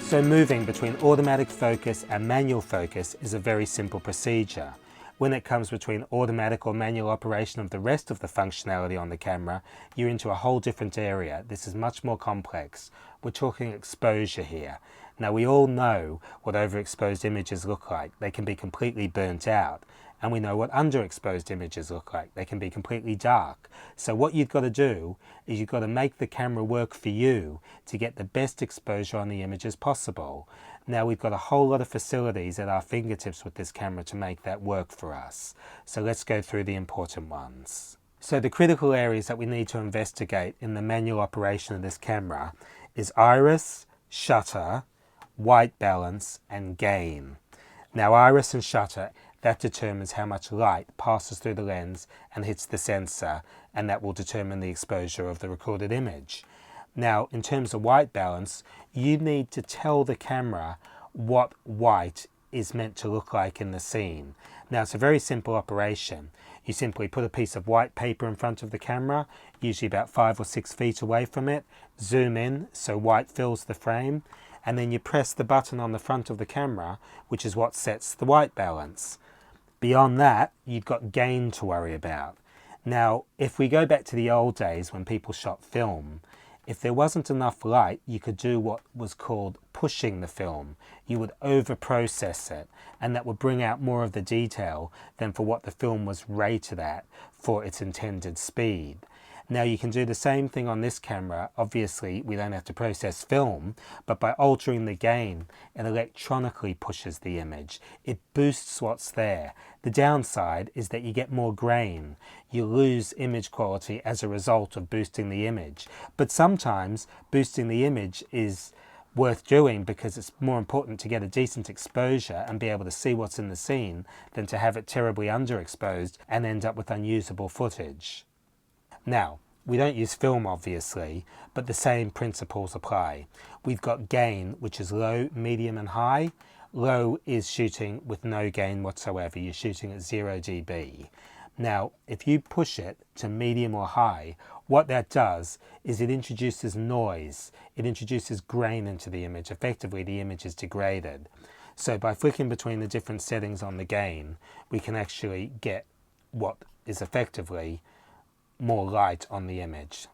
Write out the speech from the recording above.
So moving between automatic focus and manual focus is a very simple procedure. When it comes between automatic or manual operation of the rest of the functionality on the camera, you're into a whole different area. This is much more complex. We're talking exposure here. Now we all know what overexposed images look like. They can be completely burnt out. And we know what underexposed images look like. They can be completely dark. So what you've got to do is you've got to make the camera work for you to get the best exposure on the images possible. Now we've got a whole lot of facilities at our fingertips with this camera to make that work for us. So let's go through the important ones. So the critical areas that we need to investigate in the manual operation of this camera is iris, shutter, white balance and gain. Now iris and shutter, that determines how much light passes through the lens and hits the sensor, and that will determine the exposure of the recorded image. Now, in terms of white balance, you need to tell the camera what white is meant to look like in the scene. Now, it's a very simple operation. You simply put a piece of white paper in front of the camera, usually about 5 or 6 feet away from it, zoom in so white fills the frame, and then you press the button on the front of the camera, which is what sets the white balance. Beyond that, you've got gain to worry about. Now, if we go back to the old days when people shot film, if there wasn't enough light, you could do what was called pushing the film. You would over-process it, and that would bring out more of the detail than for what the film was rated at for its intended speed. Now you can do the same thing on this camera. Obviously we don't have to process film, but by altering the gain, it electronically pushes the image. It boosts what's there. The downside is that you get more grain. You lose image quality as a result of boosting the image. But sometimes boosting the image is worth doing because it's more important to get a decent exposure and be able to see what's in the scene than to have it terribly underexposed and end up with unusable footage. Now, we don't use film obviously, but the same principles apply. We've got gain, which is low, medium and high. Low is shooting with no gain whatsoever. You're shooting at 0 dB. Now, if you push it to medium or high, what that does is it introduces noise. It introduces grain into the image. Effectively, the image is degraded. So by flicking between the different settings on the gain, we can actually get what is effectively more light on the image.